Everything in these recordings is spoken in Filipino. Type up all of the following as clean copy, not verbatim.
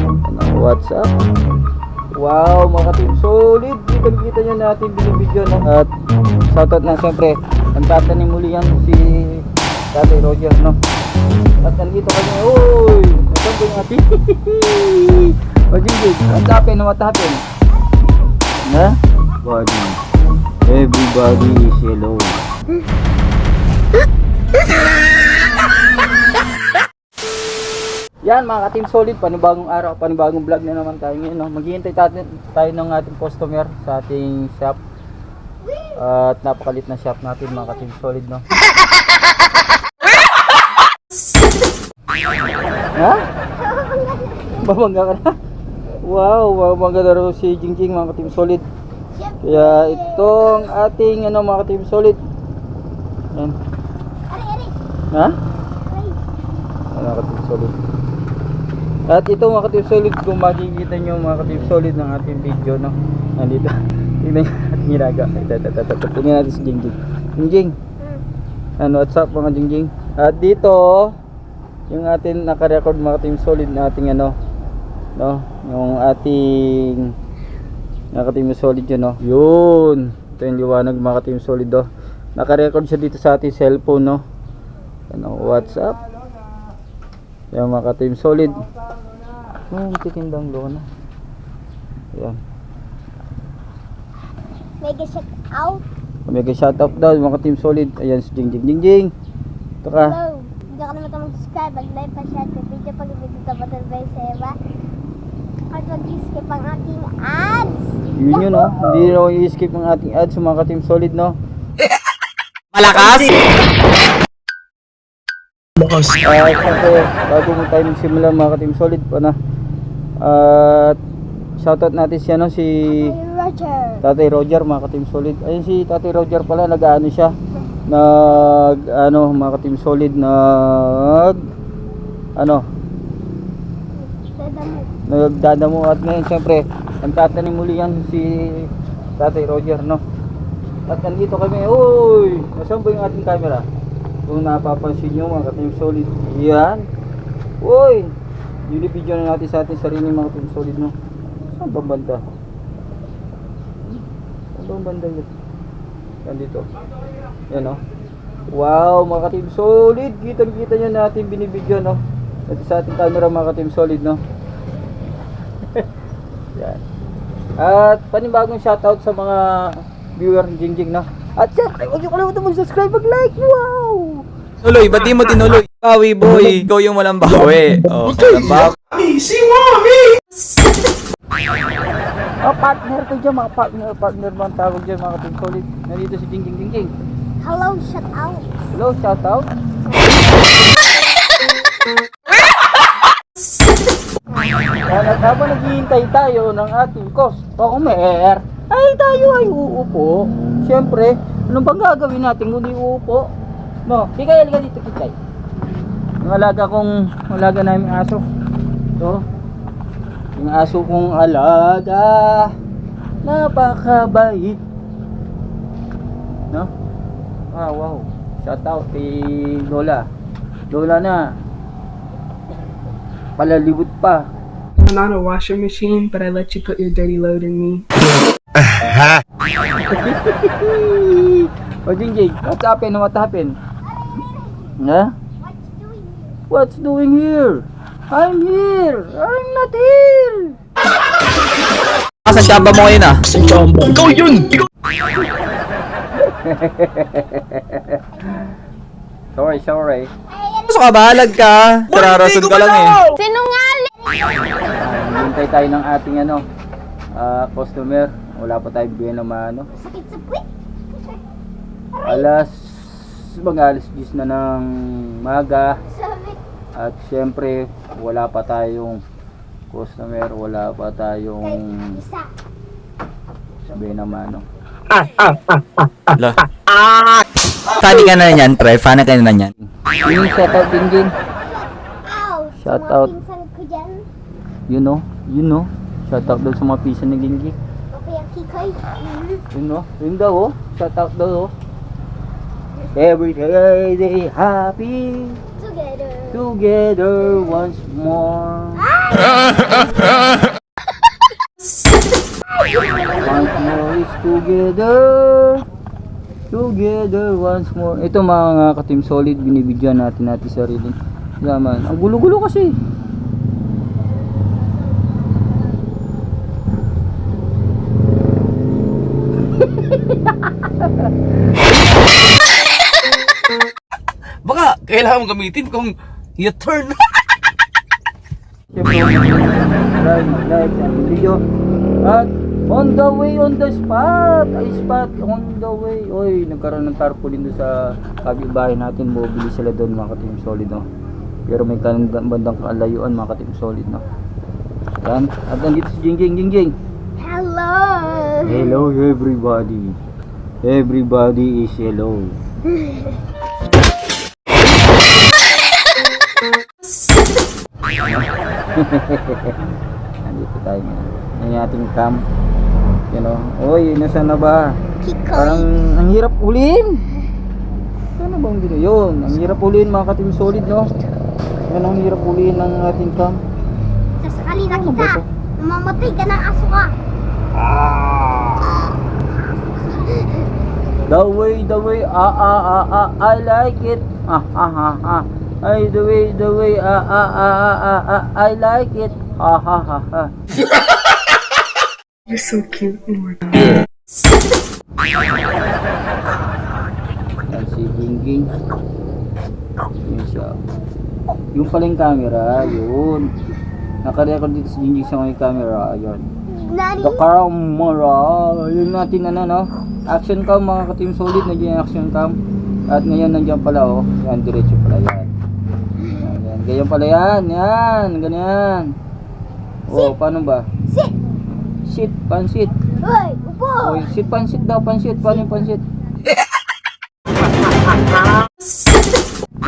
What's up? Wow, mga team solid. Kita nyo natin binibidyo na. At shoutout na siyempre. Ang tatanim muli yan si Tatay Roger, no? At nandito kami. Uy! Nasaan ko yung ating? O Jingjing, what's happened? What happened? Na? Body. Everybody is alone. Yan mga ka-team solid, panibagong araw, panibagong vlog na naman tayo ngayon, no? Maghihintay tayo ng ating customer sa ating shop. At napakalit na shop natin mga ka-team solid, no? Ha? Babangga ka na? Wow, babangga na rin si Jingjing mga ka-team solid. Kaya itong ating mga ka-team solid. Yan. Ha? Mga ka-team solid. At ito mga ka-team solid, kung makikita nyo mga ka-team solid ng ating video, no? Nandito. Tingnan nyo ating hiraga. Tingnan natin si Jingjing. Jingjing. Ano, what's up mga Jingjing? At dito, yung ating naka-record mga ka-team solid na ating no? Yung ating naka-team solid yun, no? Yun. Ito yung liwanag mga ka-team solid, no? Naka-record siya dito sa ating cellphone, no? Ano, what's up? Yan mga ka-team solid. Tikindang lona. Ayan. Mega shout out. Mega shout out daw mga ka-team solid. Ayan si Jingjing. Jingjing. Ito ka. Hello. Hindi ka naman mag-subscribe. Mag-like pa siya. Video pag ibigay ka button by Seba. At mag-skip ang ating ads. Yun yun, no? Hindi na i-skip ang ating ads mga ka-team solid, no? Malakas! Siyempre, bago mo tayo magsimula mga ka-team solid pa na. At shoutout natin siya, no? Si Roger. Tatay Roger mga ka-team solid. Ayun si Tatay Roger pala, nag-ano siya, mga ka-team solid, nagdadamo. At ngayon siyempre ang tatanim muli yan si Tatay Roger, no? At nandito kami. Uy! Nasaan ba yung ating camera? Kung napapansin nyo mga ka-team solid, yan. Uy! Video na natin sa ating sarili mga ka-team solid, no? Saan bang banda? Saan bang banda yun? Nandito. Yan, no? Wow, mga ka-team solid. Kita nyo natin binibidyo, no? Ito sa ating camera mga ka-team solid, no? Yan. At panibagong shoutout sa mga viewer ng Jingjing, no? At syempre, huwag nyo kalimutan mag-subscribe, mag-like. Wow! Nuloy, ba't di mo tinuloy? Bawi boy, ikaw yung walang bawi. Oh, walang bawi. Si Mommy! Partner to dyan, mga partner mga tawag dyan mga ka-team solid. Nandito si Jingjing. Hello, shout out. Hello, shoutout. At habang naghihintay tayo ng ating customer, ay tayo ay uupo. Siyempre, ano bang gagawin natin kung di uupo? No, Kikay, halika dito Kikay. Yung alaga namin aso. Ito, yung aso kong alaga, napakabait. No? Wow. Shout out kay Lola. Lola na. Palalibot pa. I'm not a washing machine, but I let you put your dirty load in me. O Jingjing, what happened? Huh? What's doing here? I'm here! I'm not here! Sa chamba mo ngayon ah. Ikaw yun! Sorry. Gusto ka bahalag ka? Sararason ka lang eh. Sinungaling! Hintay tayo ng ating customer. Wala pa tayo bigyan ng Sakit sa puwit. mga alas 10 na ng maga. Sabi. At syempre wala pa tayong customer, wala pa tayong Isa. sabihin naman Ala. Funny ka na yan, pre. Funny ka na yan. yung shoutout Jingjing. Ow! Shout Sa mga out. pinsan ko dyan. You know. Shoutout daw sa mga pisa ng Jingjing. Okay, ang kikoy. Yun daw, shoutout daw. Every day they happy Together. together once more. Ay! Once more is together. Together once more. Ito mga ka-Team Solid, binibidyoan natin sarili. Yaman. Ang gulo-gulo kasi. Baka kailangan mong gamitin kung U-turn. Siyempre, subscribe, like, and video. At on the way, on the spot. Ay, spot, on the way. Oy, nagkaroon ng tarpaulin doon sa kabibahay natin. Mobili sila doon mga ka-Team Solid, no? Pero may bandang kalayuan mga ka-Team Solid, no? Yan. At nandito si Jingjing. Hello! Hello everybody. Everybody is hello. Nandito tayo ngayon. Yan yung ating cam. You know. Oy, nasaan na ba? Parang ang hirap uliin. Ano bang dito? Yun. Ang hirap uliin mga ka-Team Solid, no? Yan ang hirap uliin ng ating cam. Sasakali na Ano ba kita. to? Mamamatay ka ng aso ka. The way, I like it. I the way, I like it. You're so cute and we're Yan si Jingjing. Yun siya. Yung pala yung camera, yun. Nakarecord dito si Jingjing sa may camera, yun. Nani? The camera. Yun natin no? Action cam mga ka-Team Solid, nandiyan yung action cam. At ngayon nandiyan pala oh. Yan, diretso pala yan. Yan, ganyan pala yan. Yan, ganyan. Oh, paano ba? Sit! Sit, pansit. Hoy! Upo! Oh, sit, pansit daw, pansit. Paano yung pansit?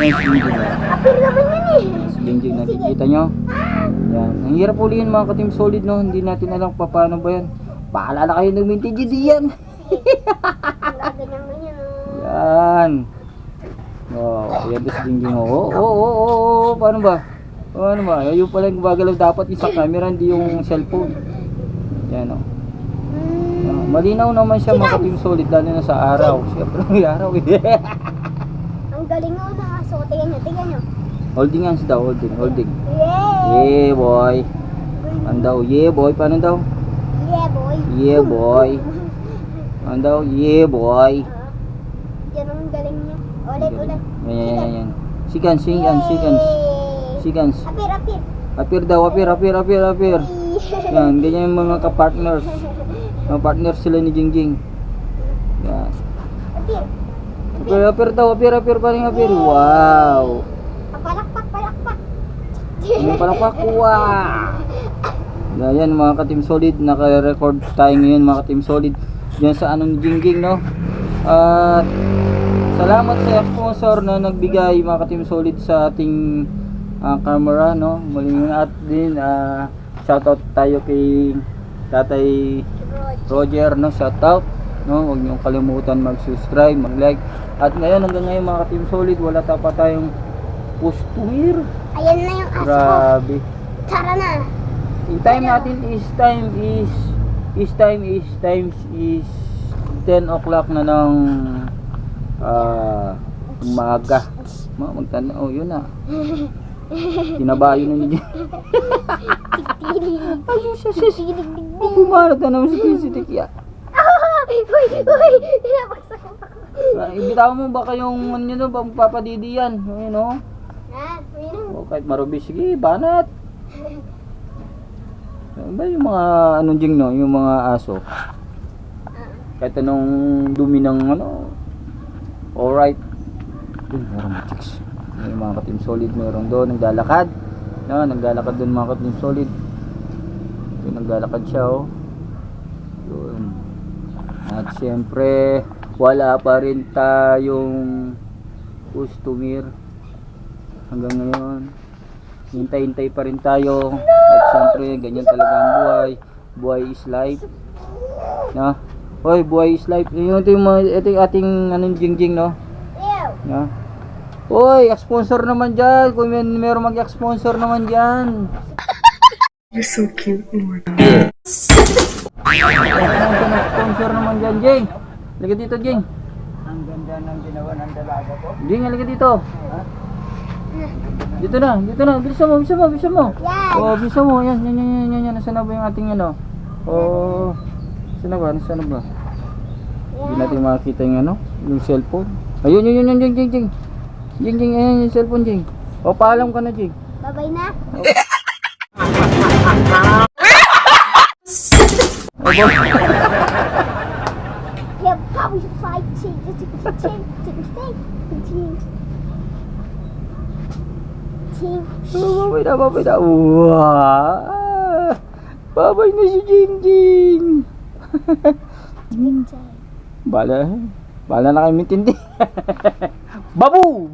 Yan, si Jingjing. Apir naman yan eh! Si Jingjing, nakikita nyo? Yan. Ang hirap ulihin mga ka-Team Solid, no? Hindi natin alam pa paano ba yan. Bahala na kayo nag-mintage diyan. Gaganyan mo yan oh. Yan. Oh, yan si Jingjing. Oh. Paano ba? Paano ba? Yung pala yung gumagalaw dapat isang camera, hindi yung cellphone. Yan oh. Yan. Malinaw naman siya mga ka-Team Solid, lalo na sa araw. Siyempre may araw eh. Ang galing mo ng aso. Tingnan nyo. Holding hands daw, holding. Yay! Yeah boy. Ano daw? Yeah boy. Paano daw? Yeah boy! Yeah boy. Ano daw? Yeah boy. Yan ang galing niya. Ulit. Yan. Sikans. Apir. Apir daw, apir. Yan, ganyan yung mga ka-partners. Mga partners sila ni Jingjing. Yan. Apir. Apir, paring apir. Wow. Palakpak. Yung palakpak, wow. Yan mga ka-Team Solid, naka-record tayo ngayon mga ka-Team Solid. Yan sa anong Jingjing, no? At salamat sa sponsor na nagbigay mga ka-Team Solid sa ating camera, no? Muling at din shoutout tayo kay Tatay Roger, no? Shoutout, no? Huwag niyong kalimutan mag-subscribe, mag-like. At ngayon hanggang ngayon mga ka-Team Solid, wala pa tayong customer. Ayan na yung aso ko. Grabe. Tara na. Yung time natin is 10 o'clock na ng umaga. Magtanda, oh yun na. Tinabayo na niya. Oh, bumarata naman si Tikya. Uy! Pinapagsak ko. Ibitaw mo ba kayong ano nyo, magpapadidi yan? Ayun o. Ayun. O kahit marubis, sige, banat. Ano ba yung mga anong Jing, no? Yung mga aso. Kahit anong dumi ng ano. Alright. Yun, meron chicks. Yung mga ka-Team Solid, meron doon, naglalakad. No, naglalakad doon mga ka-Team Solid. Yun, naglalakad siya, oh. Yun. At syempre, wala pa rin tayong customer hanggang ngayon. Hintay-hintay pa rin tayo. At syempre, ganyan talaga ang buhay. Buhay is life. No? Hoy, buhay is life. Ito yung ating anong Jingjing, no? No? Hoy, sponsor naman dyan. Kung meron mag-sponsor naman dyan. You're so cute, Morgan. Sponsor naman dyan, Jing. Halika dito, Jing. Ang ganda ng ginawa ng dalaga ko. Jing, halika dito. Dito na. Bilisan mo. Yan. Oh, bilisan mo. Yan. Nasaan na ba yung ating ano? Oh, nasaan na ba? Hindi natin makakita yung ano, yung cellphone. Ayun, Jing. Jing, ayan yung cellphone, Jing. O, paalam ka na, Jing. Babay na. Yeah, probably should fight Babay na. Wow! Babay na si Jing. Bala na kayo mitindi. Babu!